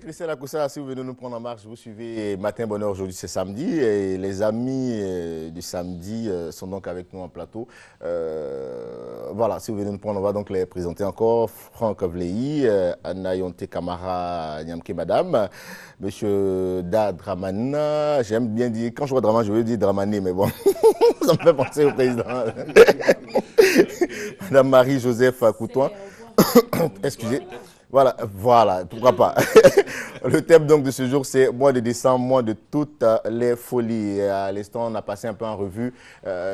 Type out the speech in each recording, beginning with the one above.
Christian Akoussa, si vous venez nous prendre en marche, vous suivez Matin Bonheur, aujourd'hui c'est samedi, et les amis du samedi sont donc avec nous en plateau. Voilà, si vous venez nous prendre, on va donc les présenter encore. Franck Vlei, Anna Yonte Kamara Nyamke Madame, Monsieur Da Dramana, j'aime bien dire, quand je vois Dramana, je veux dire Dramané, mais bon, ça me fait penser au président. Madame Marie-Joseph Coutouin, excusez. Voilà, pourquoi pas. Le thème donc de ce jour, c'est mois de décembre, mois de toutes les folies. Et à l'instant, on a passé un peu en revue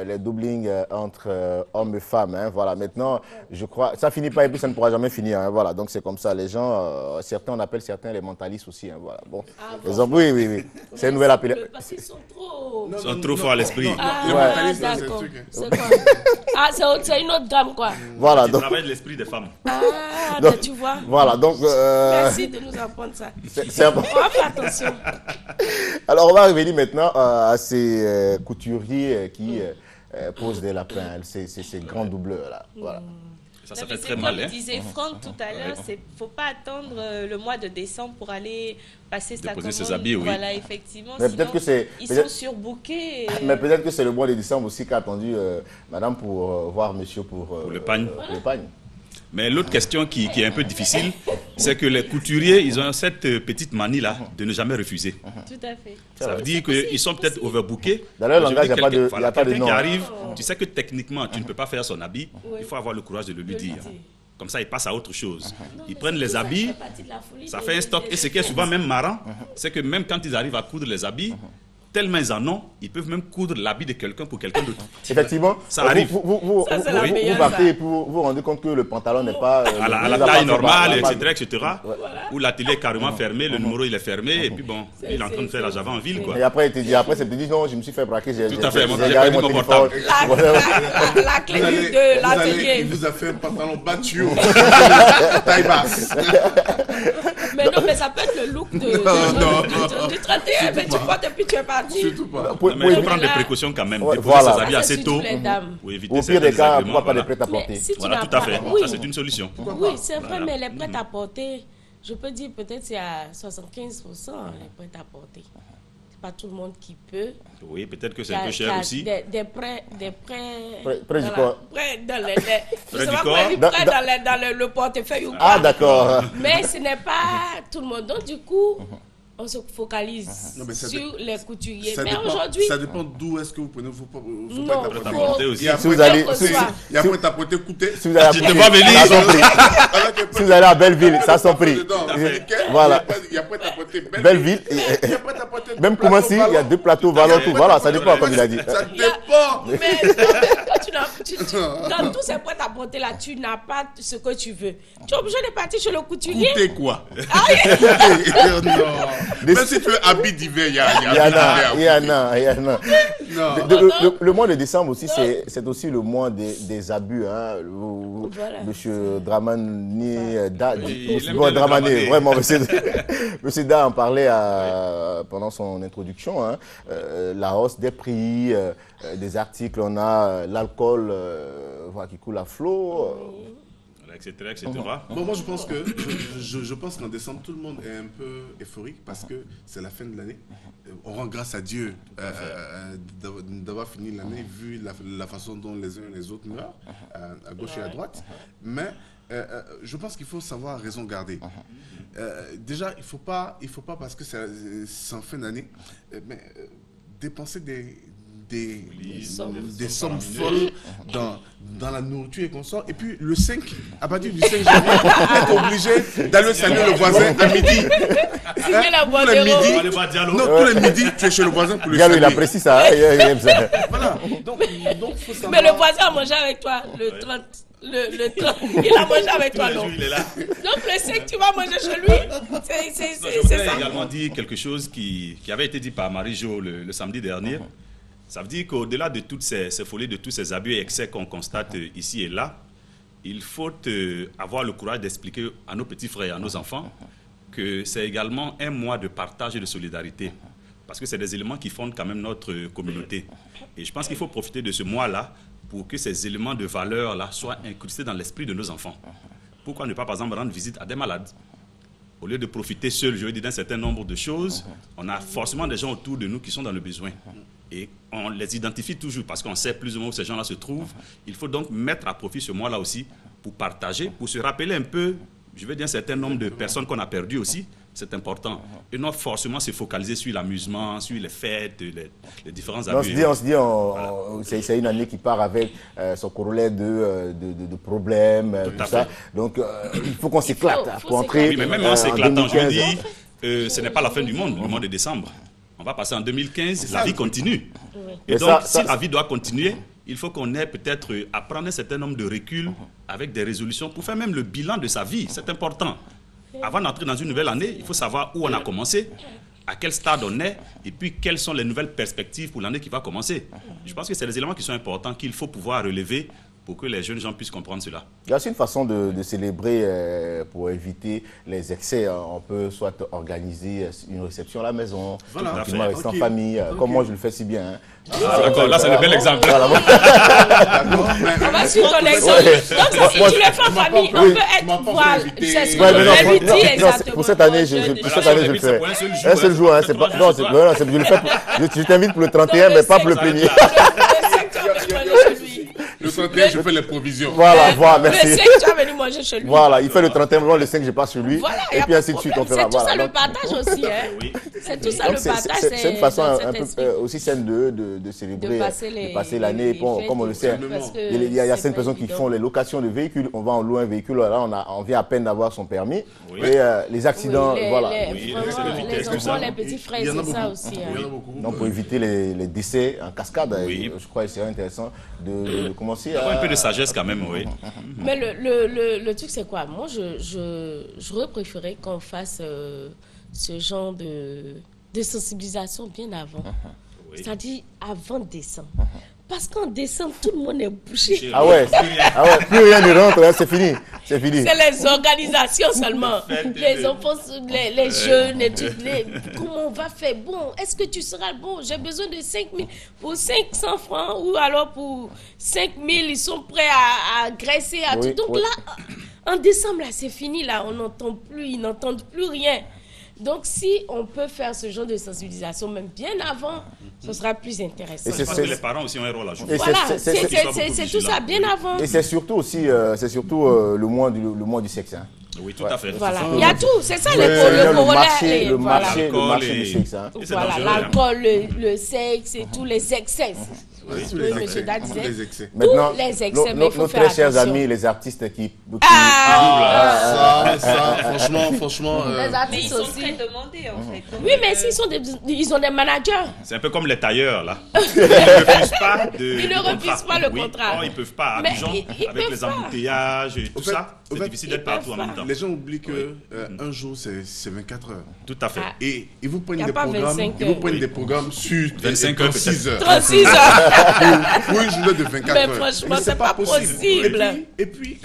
les doublings entre hommes et femmes. Hein. Voilà, maintenant, je crois, ça finit pas et puis ça ne pourra jamais finir. Hein. Voilà, donc c'est comme ça. Les gens, certains, on appelle certains les mentalistes aussi. Hein. Voilà, bon. Les hommes, oui. C'est une nouvelle appellation. Parce qu'ils sont trop... Ils sont trop forts à l'esprit. D'accord. C'est quoi? Ah, c'est une autre gamme, quoi. Voilà, donc... travaille l'esprit des femmes. Ah, donc, tu vois. Voilà, donc... Merci de nous apprendre ça. C'est important. On va faire attention. Alors, on va revenir maintenant à ces couturiers qui posent des lapins, ces grands doubleurs-là. Voilà. Ça fait très mal. Comme disait Franck tout à l'heure, il ne faut pas attendre le mois de décembre pour aller passer sa commande. Ses habits, oui. Voilà, effectivement. Mais peut-être que ils sont surbookés. Mais peut-être que c'est le mois de décembre aussi qu'a attendu madame pour voir monsieur pour le pagne. Pagne. Mais l'autre question qui est un peu difficile, c'est que les couturiers, ils ont cette petite manie-là de ne jamais refuser. Tout à fait. Ça veut dire qu'ils sont peut-être overbookés. Dans leur langage, il n'y a pas de nom. Quelqu'un qui arrive, tu sais que techniquement, tu ne peux pas faire son habit, il faut avoir le courage de le lui dire. Comme ça, ils passent à autre chose. Ils prennent les habits, ça fait un stock. Et ce qui est souvent même marrant, c'est que même quand ils arrivent à coudre les habits, tellement ils en ont, ils peuvent même coudre l'habit de quelqu'un pour quelqu'un d'autre. Effectivement, ça arrive. Vous partez et vous vous rendez compte que le pantalon n'est pas... à la taille normale, etc. Ou l'atelier est carrément fermé, le numéro il est fermé, et puis bon, il est en train de faire la Java en ville, quoi. Et après, il te dit, après, c'est te dit, non, je me suis fait braquer, j'ai garé mon portable. La clé de l'atelier. Il vous a fait un pantalon battu, taille basse. Mais non, mais ça peut être le look du 31, mais tu portes et puis tu es parti. Surtout pas. Mais il faut prendre des précautions quand même. Déposer ses habits assez tôt. Pour éviter des cas, pourquoi pas des prêt-à-porter. Voilà, tout à fait. Ça, c'est une solution. Oui, c'est vrai, mais les prêt-à-porter, je peux dire peut-être c'est à 75% les prêt-à-porter. Pas tout le monde qui peut. Oui, peut-être que c'est un peu cher aussi. Des prêts près du corps. Prêts dans le portefeuille ou pas. Ah, d'accord. Mais ce n'est pas tout le monde. Donc, du coup, on se focalise sur les couturiers. Mais aujourd'hui... Ça dépend d'où est-ce que vous prenez vos prêt-à-porter aussi. Si vous allez... Il y a prêt-à-porter coûter. Si vous allez si vous allez à Belleville, ça son prix. Voilà. Il y a prêt-à-porter Belleville. Même Koumassi, il y a 2 plateaux Valentour. Voilà, ça dépend comme il a dit. Ça dépend. Mais dans tous ces prêt-à-porter là, tu n'as pas ce que tu veux. Tu es obligé de partir chez le couturier. Coûter quoi? Même si tu veux habits d'hiver, il y en a. Le mois de décembre aussi, c'est aussi le mois des abus. Hein. Monsieur Dramani, Dramané, vraiment, monsieur Da en parlait pendant son introduction. Hein. La hausse des prix, des articles, on a l'alcool qui coule à flot. Etc. Bon, moi, je pense que je pense qu'en décembre, tout le monde est un peu euphorique parce que c'est la fin de l'année. On rend grâce à Dieu d'avoir fini l'année, vu la façon dont les uns et les autres meurent, à gauche et à droite. Mais je pense qu'il faut savoir raison garder. Déjà, il faut pas parce que c'est en fin d'année, mais dépenser des sommes folles dans la nourriture et consorts. Et puis le 5, à partir du 5 janvier, être obligé d'aller saluer le voisin à midi. Tous les midis, tu es chez le voisin pour le saluer. Il apprécie ça. Voilà. Donc, faut savoir... Mais le voisin a mangé avec toi le 30. Le 30. Il a mangé avec toi, non? Il est là. Donc le 5, tu vas manger chez lui. C'est ça. Je voulais également dire quelque chose qui avait été dit par Marie-Jo le samedi dernier. Ça veut dire qu'au-delà de toutes ces folies, de tous ces abus et excès qu'on constate ici et là, il faut avoir le courage d'expliquer à nos petits frères et à nos enfants que c'est également un mois de partage et de solidarité. Parce que c'est des éléments qui fondent quand même notre communauté. Et je pense qu'il faut profiter de ce mois-là pour que ces éléments de valeur-là soient incrustés dans l'esprit de nos enfants. Pourquoi ne pas, par exemple, rendre visite à des malades? Au lieu de profiter seul, je veux dire, d'un certain nombre de choses, on a forcément des gens autour de nous qui sont dans le besoin. Et on les identifie toujours parce qu'on sait plus ou moins où ces gens-là se trouvent. Il faut donc mettre à profit ce mois-là aussi pour partager, pour se rappeler un peu, je veux dire, un certain nombre de personnes qu'on a perdues aussi. C'est important. Et non forcément se focaliser sur l'amusement, sur les fêtes, les différents abus. On se dit, c'est une année qui part avec son corollaire de problèmes, tout ça. Donc, il faut qu'on s'éclate pour entrer. Oui, mais même en s'éclatant, je veux dire, ce n'est pas la fin du monde, le mois de décembre. On va passer en 2015, la vie continue. Et donc, si la vie doit continuer, il faut qu'on ait peut-être à prendre un certain nombre de reculs avec des résolutions pour faire même le bilan de sa vie. C'est important. Avant d'entrer dans une nouvelle année, il faut savoir où on a commencé, à quel stade on est, et puis quelles sont les nouvelles perspectives pour l'année qui va commencer. Je pense que c'est des éléments qui sont importants qu'il faut pouvoir relever pour que les jeunes gens puissent comprendre cela. Il y a aussi une façon de célébrer pour éviter les excès. On peut soit organiser une réception à la maison, rester en famille, comme moi je le fais si bien. D'accord, là c'est le bel exemple. On va suivre ton exemple. Donc si tu le fais en famille, on peut être voilà, c'est ce que je vais dire exactement. Pour cette année, je le fais. Un seul jour, je t'invite pour le 31, mais pas pour le premier. Le 31, je fais les provisions. Voilà, merci. Le 5, tu vas venir manger chez lui. Voilà, il fait le 31, le 5, je passe chez lui. Voilà, et puis ainsi de suite, on fera. C'est tout ça le partage aussi. C'est tout ça le partage. C'est une façon un peu aussi saine de célébrer, de passer l'année. Comme on le sait, il y a certaines personnes qui font les locations de véhicules. On va en louer un véhicule, là, on vient à peine d'avoir son permis. Et les accidents, voilà. Les petits frères, c'est ça aussi. Donc, pour éviter les décès en cascade, je crois que c'est intéressant de commencer. Un peu de sagesse quand même, oui. Mais le truc, c'est quoi? Moi, j'aurais préféré qu'on fasse ce genre de sensibilisation bien avant. C'est-à-dire avant décembre. Parce qu'en décembre, tout le monde est bouché. Ah ouais, plus rien ne rentre, hein, c'est fini. C'est fini. C'est les organisations seulement. Les enfants, les jeunes, comment on va faire? Bon, est-ce que tu seras bon? J'ai besoin de 5 000 pour 500 francs ou alors pour 5 000, ils sont prêts à graisser. Tout. Donc là, en décembre, là, c'est fini. Là, on n'entend plus, ils n'entendent plus rien. Donc, si on peut faire ce genre de sensibilisation même bien avant, ce sera plus intéressant. Je pense que les parents aussi ont un rôle à jouer. Voilà, c'est tout ça bien avant. Et c'est surtout aussi le mois du sexe. Hein. Oui, tout à fait. Voilà. Il y a tout, c'est ça le corollaire. Le marché du sexe. Hein. Voilà, l'alcool, le sexe et tous les excès. Oui, tous les excès. Maintenant, nos très chers amis, les artistes qui... Franchement... Les artistes ils sont aussi. très demandés, en fait. Oui, mais ils ont des managers. C'est un peu comme les tailleurs, là. Ils ne refusent pas le contrat. Ils ne peuvent pas. Abidjan, avec les embouteillages et tout ça, c'est difficile d'être partout en même temps. Les gens oublient qu'un jour, c'est 24 heures. Tout à fait. Et ils vous prennent des programmes sur 25 heures, 36 heures. 36 heures. Pour une journée de 24 heures. Mais franchement, c'est pas possible. Et puis,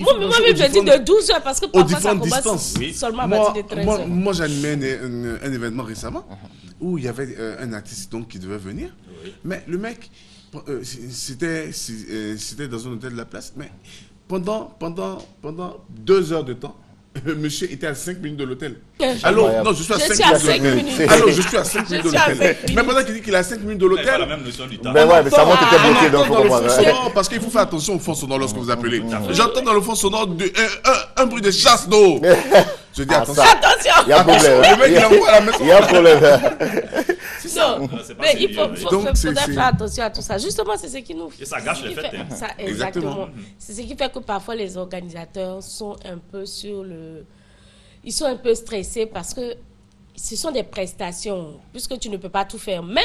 moi, je dis de 12 heures parce que parfois ça commence seulement à partir de 13 heures. Moi, j'animais un événement récemment où il y avait un artiste donc, qui devait venir. Mais le mec, c'était dans un hôtel de la place. Mais pendant 2 heures de temps, monsieur était à 5 minutes de l'hôtel. Alors, non, je suis à 5 minutes. Alors, je suis à 5 minutes de l'hôtel. Mais pendant qu'il dit qu'il est à 5 minutes de l'hôtel. C'est la même notion du temps. Mais ouais, mais ça montre que tu es bloqué dans le fond sonore. Parce qu'il faut faire attention au fond sonore lorsque vous appelez. J'entends dans le fond sonore un bruit de chasse d'eau. Je dis attention. Il y a un problème. Le mec, il envoie à la maison. Il y a un problème. C'est ça. Mais il faudrait faire attention à tout ça. Justement, c'est ce qui nous... Et ça gâche les fêtes. Exactement. C'est ce qui fait que parfois les organisateurs sont un peu ils sont un peu stressés parce que ce sont des prestations, puisque tu ne peux pas tout faire. Même,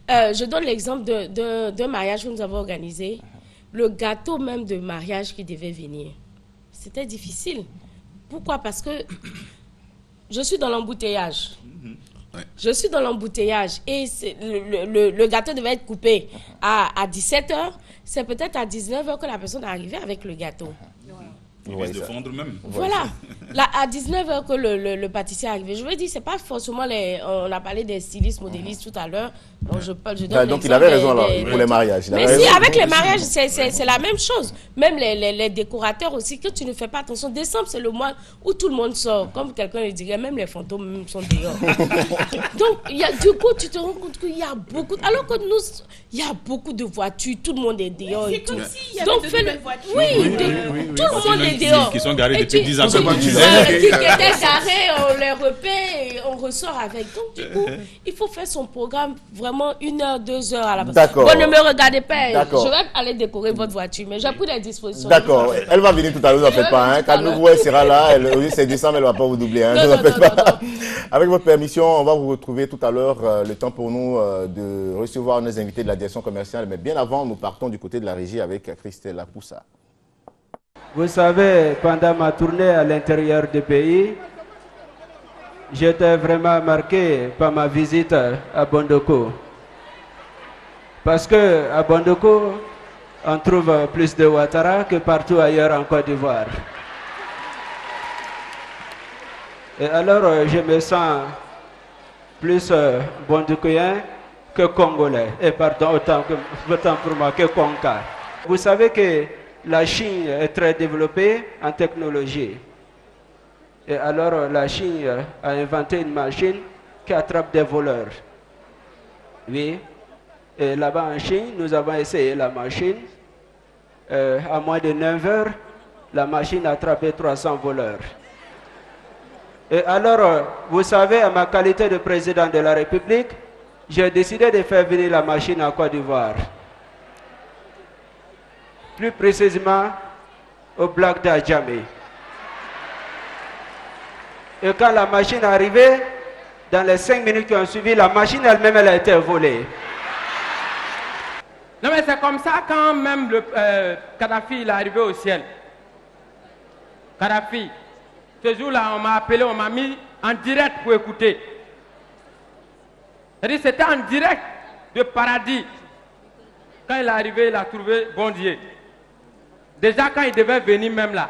je donne l'exemple d'un mariage que nous avons organisé. Le gâteau même de mariage qui devait venir, c'était difficile. Pourquoi? Parce que je suis dans l'embouteillage. Je suis dans l'embouteillage et le gâteau devait être coupé à 17h. C'est peut-être à 19h que la personne est arrivée avec le gâteau. Il risque de fondre même. Voilà. Là, à 19h que le pâtissier est arrivé, je veux dire, c'est pas forcément on a parlé des stylistes, modélistes tout à l'heure. Donc, donc il avait raison là, pour les mariages. Mais si, avec les mariages, c'est la même chose. Même les décorateurs aussi, que tu ne fais pas attention. Décembre, c'est le mois où tout le monde sort. Comme quelqu'un le dirait, même les fantômes sont dehors. Donc, du coup, tu te rends compte qu'il y a beaucoup. Alors que nous, il y a beaucoup de voitures, tout le monde est dehors. C'est comme s'il y avait donc, de nouvelles voitures. Oui, tout le monde est dehors. Qui sont garés depuis 10 ans. Qui étaient garés, on les repère et on ressort avec. Donc, du coup, il faut faire son programme vraiment 1 heure, 2 heures à la base. D'accord. Bon, ne me regardez pas. D'accord. Je vais aller décorer votre voiture, mais j'ai pris des dispositions. D'accord. Elle va venir tout à l'heure, ne vous en faites pas. Hein. Quand nous elle sera là, c'est décembre, elle ne va pas vous doubler. Hein, non, non. Avec votre permission, on va vous retrouver tout à l'heure. Le temps pour nous de recevoir nos invités de la direction commerciale. Mais bien avant, nous partons du côté de la régie avec Christelle Poussa. Vous savez, pendant ma tournée à l'intérieur du pays, j'étais vraiment marqué par ma visite à Bondoko. Parce qu'à Bondoko, on trouve plus de Ouattara que partout ailleurs en Côte d'Ivoire. Et alors, je me sens plus bondokoyen que congolais. Et pardon, autant pour moi que Konka. Vous savez que la Chine est très développée en technologie. Et alors, la Chine a inventé une machine qui attrape des voleurs. Oui. Et là-bas en Chine, nous avons essayé la machine. À moins de 9 heures, la machine a attrapé 300 voleurs. Et alors, vous savez, à ma qualité de président de la République, j'ai décidé de faire venir la machine en Côte d'Ivoire. Plus précisément, au bloc d'Adjamé. Et quand la machine est arrivée, dans les 5 minutes qui ont suivi, la machine elle-même, elle a été volée. Non mais c'est comme ça quand même le Kadhafi il est arrivé au ciel. Kadhafi, ce jour-là on m'a appelé, on m'a mis en direct pour écouter. C'est-à-dire c'était en direct de paradis. Quand il est arrivé, il a trouvé bon Dieu. Déjà quand il devait venir même là,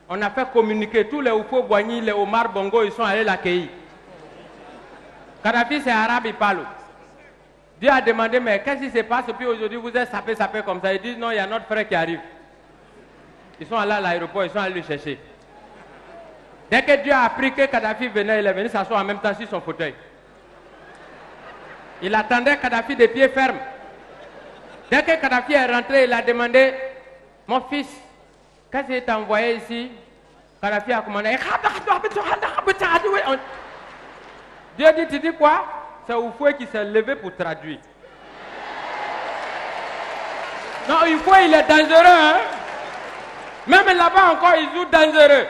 on a fait communiquer tous les Oufo Boigny, les Omar Bongo, ils sont allés l'accueillir. Kadhafi c'est arabe, il parle. Dieu a demandé, mais qu'est-ce qui se passe? Puis aujourd'hui, vous êtes sapé comme ça. Ils disent, non, il y a notre frère qui arrive. Ils sont allés à l'aéroport, ils sont allés le chercher. Dès que Dieu a appris que Kadhafi venait, il est venu s'asseoir en même temps sur son fauteuil. Il attendait Kadhafi de pied ferme. Dès que Kadhafi est rentré, il a demandé, mon fils, qu'est-ce qu'il t'a envoyé ici? Kadhafi a commandé, Dieu dit, tu dis quoi? C'est Oufoué qui s'est levé pour traduire. Non, Oufoué, il est dangereux, hein? Même là-bas encore, il joue dangereux.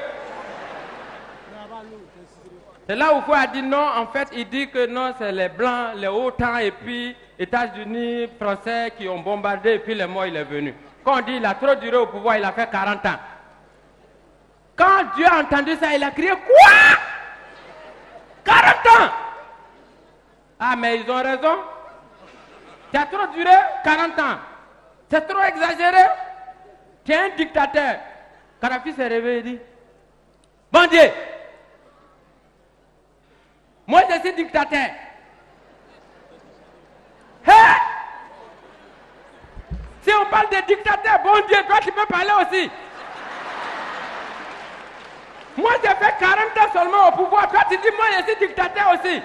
C'est là où Oufoué a dit non, en fait, il dit que non, c'est les Blancs, les OTAN, et puis États-Unis, Français qui ont bombardé, et puis les morts, il est venu. Quand on dit il a trop duré au pouvoir, il a fait 40 ans. Quand Dieu a entendu ça, il a crié, quoi? 40 ans! Ah, mais ils ont raison. Tu as trop duré 40 ans. C'est trop exagéré. Tu es un dictateur. Kadhafi s'est réveillé et dit, bon Dieu, moi je suis dictateur. Hey! Si on parle de dictateur, bon Dieu, toi tu peux parler aussi. Moi j'ai fait 40 ans seulement au pouvoir. Toi tu dis, moi je suis dictateur aussi.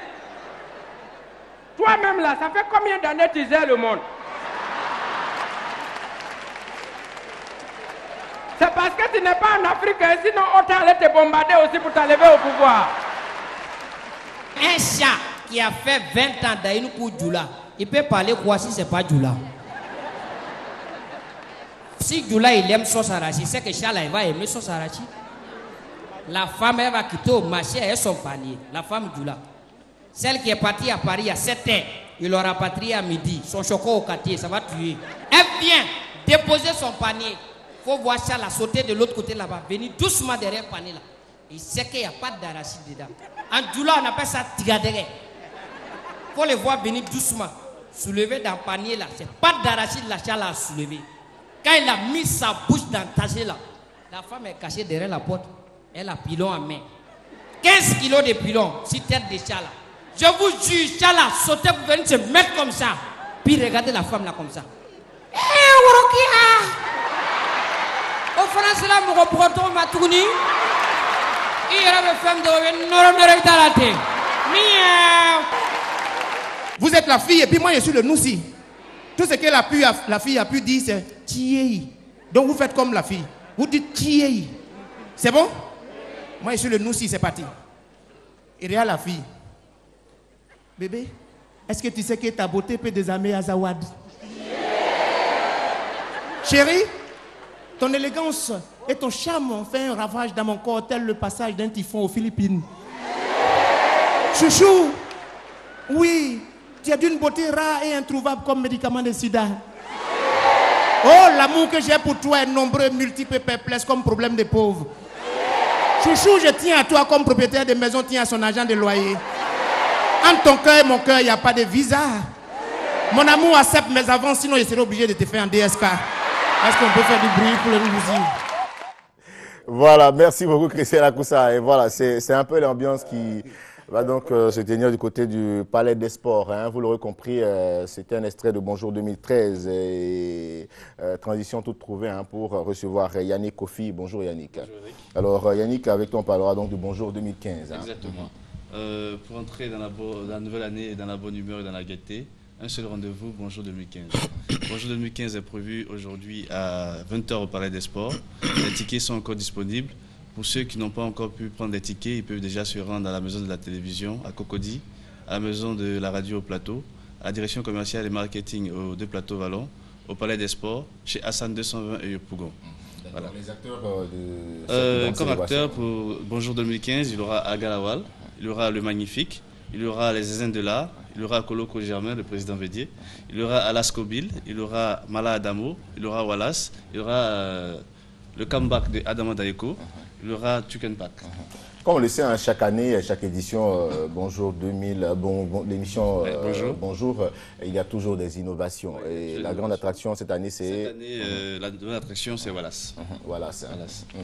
Toi-même là, ça fait combien d'années tu gères le monde? C'est parce que tu n'es pas en Afrique, sinon autant aller te bombarder aussi pour t'enlever au pouvoir. Un chat qui a fait 20 ans d'Aïnoukou Djoula, il peut parler quoi si c'est pas Djoula? Si Djoula il aime sauce arachide, c'est que chat là il va aimer sauce arachide. La femme elle va quitter au marché et son panier. La femme Djoula. Celle qui est partie à Paris à 7 h, il l'aura rapatrié à midi. Son choco au quartier, ça va tuer. Elle vient déposer son panier. Il faut voir ça la sauter de l'autre côté là-bas. Venir doucement derrière le panier là. Il sait qu'il n'y a pas d'arachide dedans. En Djoula, on appelle ça tigadere. Il faut le voir venir doucement. Soulever dans le panier là. C'est pas d'arachide la chat là à soulever. Quand il a mis sa bouche dans le tagé là, la femme est cachée derrière la porte. Elle a pilon en main. 15 kilos de pilon sur tête de chat là. Je vous jure, chat là, sauter pour venir se mettre comme ça. Puis regardez la femme là comme ça. Eh, Worokia! Au France là, mon reporter m'a tourné. Il y a une femme de Miaou! Vous êtes la fille et puis moi je suis le noussi. Tout ce que la fille a pu dire c'est Tiei. Donc vous faites comme la fille. Vous dites Tiei. C'est bon? Moi je suis le noussi, c'est parti. Et regarde la fille. Bébé, est-ce que tu sais que ta beauté peut désarmer Azawad? Chérie, ton élégance et ton charme ont fait un ravage dans mon corps tel le passage d'un typhon aux Philippines. Chouchou, oui, tu es d'une beauté rare et introuvable comme médicament de sida. Oh, l'amour que j'ai pour toi est nombreux, multiple et perplexe comme problème de pauvres. Chouchou, je tiens à toi comme propriétaire de maison tient à son agent de loyer. Entre ton cœur et mon cœur, il n'y a pas de visa. Mon amour accepte mes avances, sinon je serai obligé de te faire en DSK. Est-ce qu'on peut faire du bruit pour le musique? Voilà, merci beaucoup Christian Akoussa. Et voilà, c'est un peu l'ambiance qui va donc se tenir du côté du Palais des Sports. Hein. Vous l'aurez compris, c'était un extrait de Bonjour 2013 et transition toute trouvée hein, pour recevoir Yannick Kofi. Bonjour Yannick. Bonjour Eric. Alors Yannick, avec toi on parlera donc de Bonjour 2015. Hein. Exactement. Pour entrer dans la nouvelle année, dans la bonne humeur et dans la gaieté, un seul rendez-vous, Bonjour 2015. Bonjour 2015 est prévu aujourd'hui à 20h au Palais des Sports. Les tickets sont encore disponibles. Pour ceux qui n'ont pas encore pu prendre des tickets, ils peuvent déjà se rendre à la maison de la télévision, à Cocody, à la maison de la radio au Plateau, à la direction commerciale et marketing aux deux plateaux Vallon, au Palais des Sports, chez Hassan 220 et Yopougon. Voilà. Les acteurs comme acteur pour Bonjour 2015, il y aura Agalawal, il y aura Le Magnifique, il y aura les Zézins de l'Art, il y aura Koloko Germain, le président Védier, il y aura Alas Kobil, il y aura Mala Adamo, il y aura Wallace, il y aura le comeback de Adama Daeko, il y aura Tukenpak. Comme on le sait, hein, chaque année, chaque édition, Bonjour 2000, l'émission Bonjour, il y a toujours des innovations. Et la grande attraction cette année, c'est... Cette année, la grande attraction, c'est Wallace. Wallace.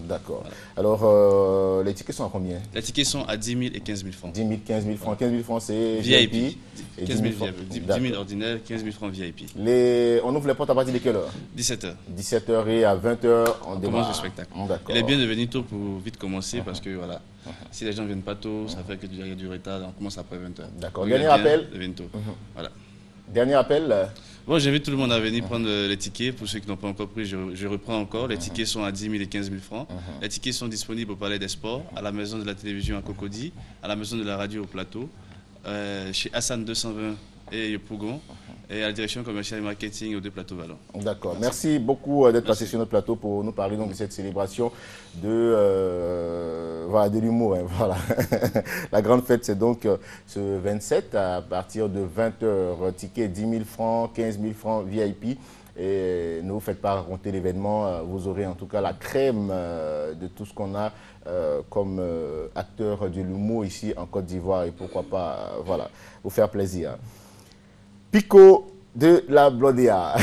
D'accord. Alors, les tickets sont à combien? Les tickets sont à 10 000 et 15 000 francs. 10 000, 15 000 francs. 15 000 francs, c'est VIP. Et 15 000 10 000 ordinaires, 15 000 francs VIP. On ouvre les portes à partir de quelle heure? 17h. 17h et à 20h, on commence le spectacle. D'accord. Il est bien de venir tôt pour vite commencer parce que voilà. Si les gens ne viennent pas tôt, ça fait qu'il y a du retard, on commence après 20h. D'accord. Dernier appel. Voilà. Dernier appel. Bon, j'invite tout le monde à venir prendre les tickets. Pour ceux qui n'ont pas encore pris, je reprends encore. Les tickets sont à 10 000 et 15 000 francs. Les tickets sont disponibles au Palais des Sports, à la maison de la télévision à Cocody, à la maison de la radio au Plateau, chez Hassan 220 et Yopougon, et à la direction commerciale et marketing aux deux plateaux Vallon. D'accord. Merci beaucoup d'être passé sur notre plateau pour nous parler donc de cette célébration de l'humour. Hein, voilà. La grande fête, c'est donc ce 27 à partir de 20h. Ticket 10 000 francs, 15 000 francs VIP. Et ne vous faites pas raconter l'événement. Vous aurez en tout cas la crème de tout ce qu'on a comme acteur de l'humour ici en Côte d'Ivoire. Et pourquoi pas, voilà, vous faire plaisir. Pico de la Blodéa.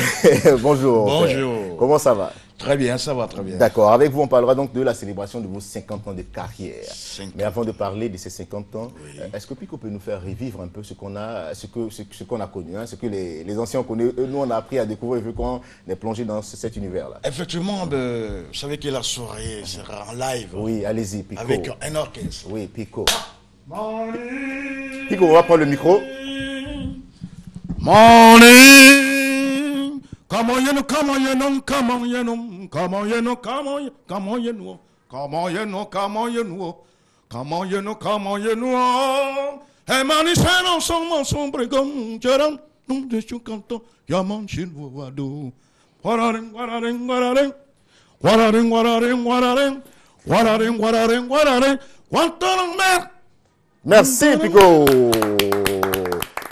Bonjour. Bonjour. Comment ça va? Très bien, ça va très bien. D'accord. Avec vous, on parlera donc de la célébration de vos 50 ans de carrière. Mais avant de parler de ces 50 ans, est-ce que Pico peut nous faire revivre un peu ce qu'on a, ce qu'on a connu, hein, ce que les anciens ont connu? Nous, on a appris à découvrir vu qu'on est plongé dans cet univers-là. Effectivement, vous savez que la soirée sera en live. Oui, allez-y, Pico. Avec un orchestre. Oui, Pico. Pico, on va prendre le micro. Morning, come on, you know, come on, you know, come on, you know, come on, you know, come on, come on, you know, come on, you know, come on, you know, come on, you know, come on, you know. Hey, man, it's an ensemble, sombre, comme, jaran, non, de chukanto, yaman, chilvo, wado. Wararing, wararing, wararing, wararing, wararing, wararing, wararing, wararing, wararing, wararing, mer. Merci, Pico.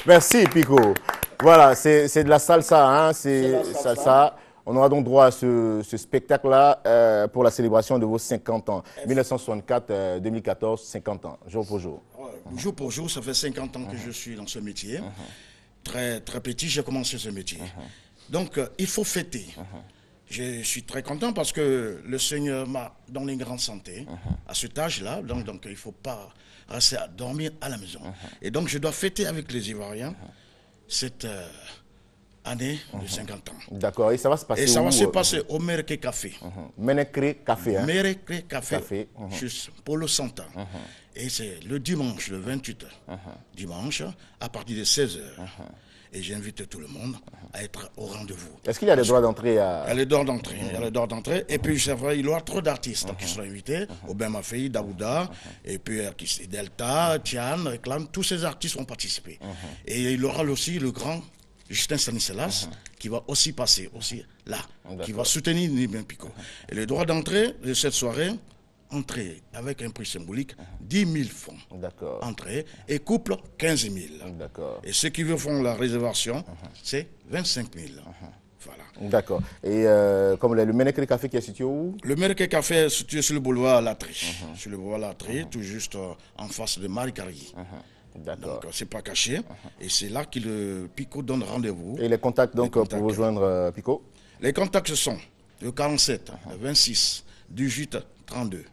Merci, Pico. Voilà, c'est de la salsa, hein, c'est salsa. On aura donc droit à ce spectacle-là pour la célébration de vos 50 ans. 1964-2014, 50 ans, jour pour jour. Jour pour jour, ça fait 50 ans que je suis dans ce métier. Très, très petit, j'ai commencé ce métier. Donc, il faut fêter. Je suis très content parce que le Seigneur m'a donné une grande santé à cet âge-là. Donc il ne faut pas rester à dormir à la maison. Et donc, je dois fêter avec les Ivoiriens cette année de 50 ans. D'accord. Et ça va se passer où? Et ça va se passer au Mereke Café. Mereke Café. Hein? Mereke Café, juste Polo Santa. Et c'est le dimanche, le 28 dimanche, à partir de 16h. Et j'invite tout le monde à être au rendez-vous. Est-ce qu'il y a des droits d'entrée Il y a les droits d'entrée. Il y a les droits d'entrée. Et puis, c'est vrai, il y aura trop d'artistes qui seront invités. Aubin Mafei, Daouda, et puis Delta, Tian, Reclam, tous ces artistes vont participer. Et il y aura aussi le grand Justin Stanislas qui va aussi passer là, qui va soutenir Nibin Pico. Et les droits d'entrée de cette soirée, entrée avec un prix symbolique, 10 000 francs. D'accord. Entrée et couple, 15 000. D'accord. Et ceux qui veulent faire la réservation, c'est 25 000. Voilà. D'accord. Et comme le Menekri Café qui est situé où? Le Menekri Café est situé sur le boulevard Latry. Sur le boulevard Latry, tout juste en face de Marie-Carie. D'accord. Donc, c'est pas caché. Et c'est là que le Pico donne rendez-vous. Et les contacts, donc, pour vous joindre, Pico? Les contacts, ce sont le 47 26 18 32.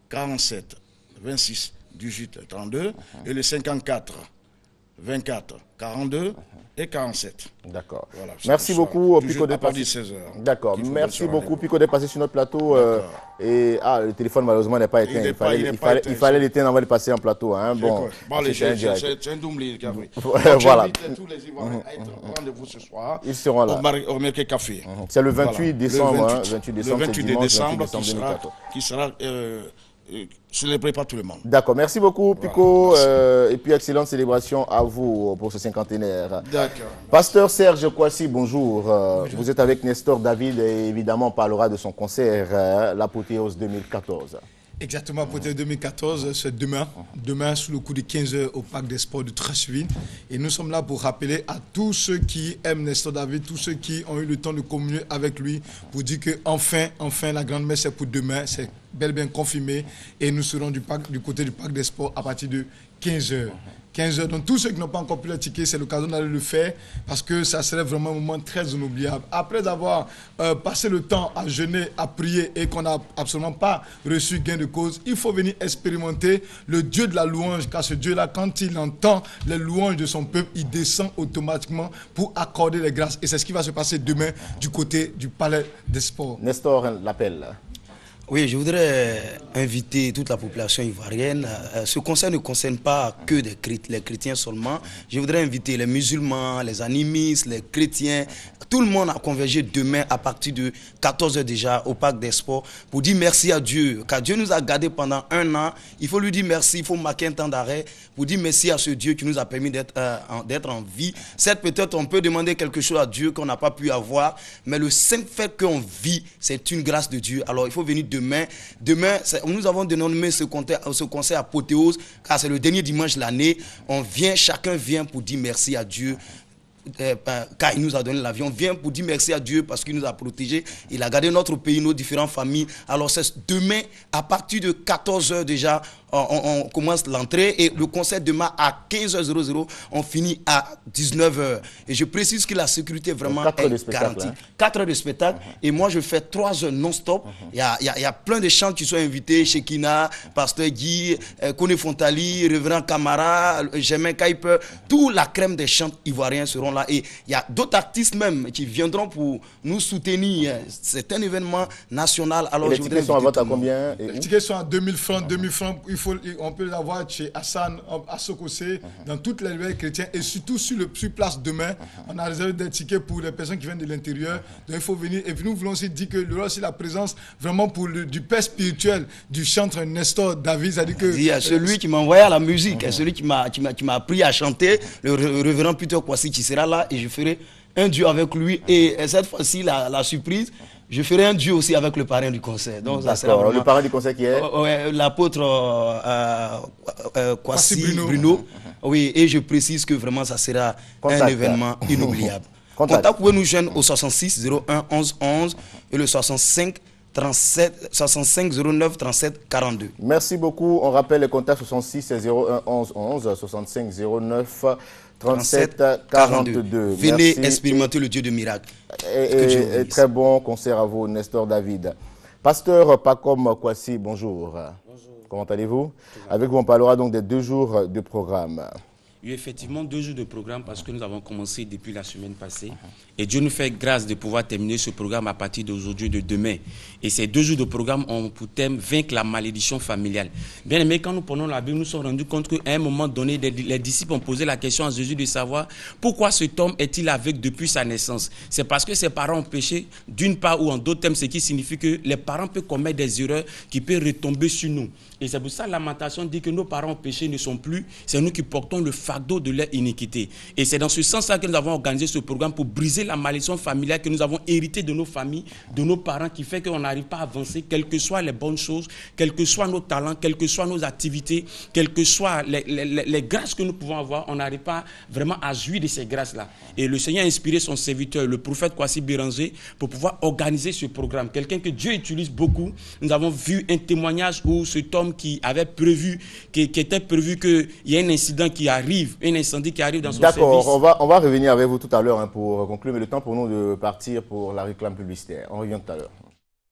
47 26 18 32 et le 54 24 42 et 47. D'accord. Voilà, merci beaucoup, Pico, de passer. D'accord. Merci beaucoup, Pico, de passer sur notre plateau. Et le téléphone, malheureusement, n'est pas éteint. Il fallait l'éteindre avant de passer en plateau. Hein. Bon, c'est un doublé. Voilà. J'invite tous les Ivoiriens à être au rendez-vous ce soir. Ils seront là. Au Mereke Café. C'est le 28 décembre. Le 28 décembre qui sera célébré par tout le monde. D'accord, merci beaucoup, Pico. Voilà, et puis excellente célébration à vous pour ce cinquantenaire. D'accord. Pasteur Serge Kouassi, bonjour. Vous êtes avec Nestor David et évidemment on parlera de son concert, l'Apothéose 2014. Exactement, Apothéose 2014, c'est demain. Demain, sous le coup de 15h au Parc des Sports de Trasheville. Et nous sommes là pour rappeler à tous ceux qui aiment Nestor David, tous ceux qui ont eu le temps de communier avec lui, pour dire que enfin, la grande messe est pour demain. C'est bel et bien confirmé. Et nous serons du côté du Parc des Sports à partir de 15h. 15h. Donc tous ceux qui n'ont pas encore pris le ticket, c'est l'occasion d'aller le faire parce que ça serait vraiment un moment très inoubliable. Après avoir passé le temps à jeûner, à prier et qu'on n'a absolument pas reçu gain de cause, il faut venir expérimenter le Dieu de la louange, car ce Dieu-là, quand il entend les louanges de son peuple, il descend automatiquement pour accorder les grâces. Et c'est ce qui va se passer demain du côté du Palais des Sports. Nestor l'appelle. Oui, je voudrais inviter toute la population ivoirienne. Ce concert ne concerne pas que les chrétiens seulement. Je voudrais inviter les musulmans, les animistes, les chrétiens, tout le monde à converger demain à partir de 14h déjà au Parc des Sports pour dire merci à Dieu. Car Dieu nous a gardés pendant 1 an. Il faut lui dire merci, il faut marquer un temps d'arrêt pour dire merci à ce Dieu qui nous a permis d'être en vie. Certes, peut-être on peut demander quelque chose à Dieu qu'on n'a pas pu avoir, mais le simple fait qu'on vit, c'est une grâce de Dieu. Alors il faut venir demain. Demain, nous avons dénommé ce concert Apothéose, car c'est le dernier dimanche de l'année. Chacun vient pour dire merci à Dieu. Car il nous a donné la vie, on vient pour dire merci à Dieu parce qu'il nous a protégés, il a gardé notre pays, nos différentes familles. Alors c'est demain à partir de 14h déjà, on commence l'entrée et le concert demain à 15h00, on finit à 19h. Et je précise que la sécurité vraiment est garantie. 4 heures de spectacle et moi je fais 3 heures non-stop. Il y a plein de chants qui sont invités, Shekina, Pasteur Guy, Kone Fontali, Révérend Camara, Germain Kaiper, toute la crème des chants ivoiriens seront là et il y a d'autres artistes même qui viendront pour nous soutenir. C'est un événement national. Alors et les tickets sont à vente à combien? Les tickets sont à 2000 francs. 2000 francs, on peut les avoir chez Hassan, à Sokosé, dans toutes les librairies chrétiennes et surtout sur place demain. On a réservé des tickets pour les personnes qui viennent de l'intérieur. Donc il faut venir. Et puis nous voulons aussi dire que il y aura aussi la présence vraiment pour du père spirituel du chanteur Nestor David. C'est-à-dire que il y a celui qui m'a envoyé à la musique, celui qui m'a appris à chanter, le révérend Peter Kouassi qui sera là et je ferai un duo avec lui et cette fois-ci la surprise, je ferai un duo aussi avec le parrain du concert. Donc ça sera vraiment... Le parrain du concert qui est l'apôtre Kouassi Bruno. Oui, et je précise que vraiment ça sera un événement inoubliable. Contact, vous pouvez nous joindre au 66 01 11 11 et le 65 37 65 09 37 42. Merci beaucoup. On rappelle les contacts 66 01 11 11 65 09 37 42. Venez expérimenter le Dieu de miracle. Et très bon concert à vous, Nestor David. Pasteur Pacom Kwasi, bonjour. Bonjour. Comment allez-vous? Avec vous, on parlera donc des 2 jours de programme. Oui, effectivement, 2 jours de programme parce que nous avons commencé depuis la semaine passée. Et Dieu nous fait grâce de pouvoir terminer ce programme à partir d'aujourd'hui, de demain. Et ces 2 jours de programme ont pour thème vaincre la malédiction familiale. Bien aimé, quand nous prenons la Bible, nous nous sommes rendus compte qu'à un moment donné, les disciples ont posé la question à Jésus de savoir pourquoi cet homme est-il aveugle depuis sa naissance. C'est parce que ses parents ont péché, d'une part, ou en d'autres termes, ce qui signifie que les parents peuvent commettre des erreurs qui peuvent retomber sur nous. Et c'est pour ça que la Lamentation dit que nos parents ont péché ne sont plus, c'est nous qui portons le fardeau de leur iniquité. Et c'est dans ce sens-là que nous avons organisé ce programme pour briser la malédiction familiale que nous avons héritée de nos familles, de nos parents, qui fait qu'on n'arrive pas à avancer, quelles que soient les bonnes choses, quels que soient nos talents, quelles que soient nos activités, quelles que soient les grâces que nous pouvons avoir, on n'arrive pas vraiment à jouir de ces grâces-là. Et le Seigneur a inspiré son serviteur, le prophète Kwasi Béranger, pour pouvoir organiser ce programme. Quelqu'un que Dieu utilise beaucoup. Nous avons vu un témoignage où cet homme qui avait prévu, qui était prévu qu'il y ait un incident qui arrive, un incendie qui arrive dans son service. D'accord, on va revenir avec vous tout à l'heure pour conclure, mais le temps pour nous de partir pour la réclame publicitaire. On revient tout à l'heure.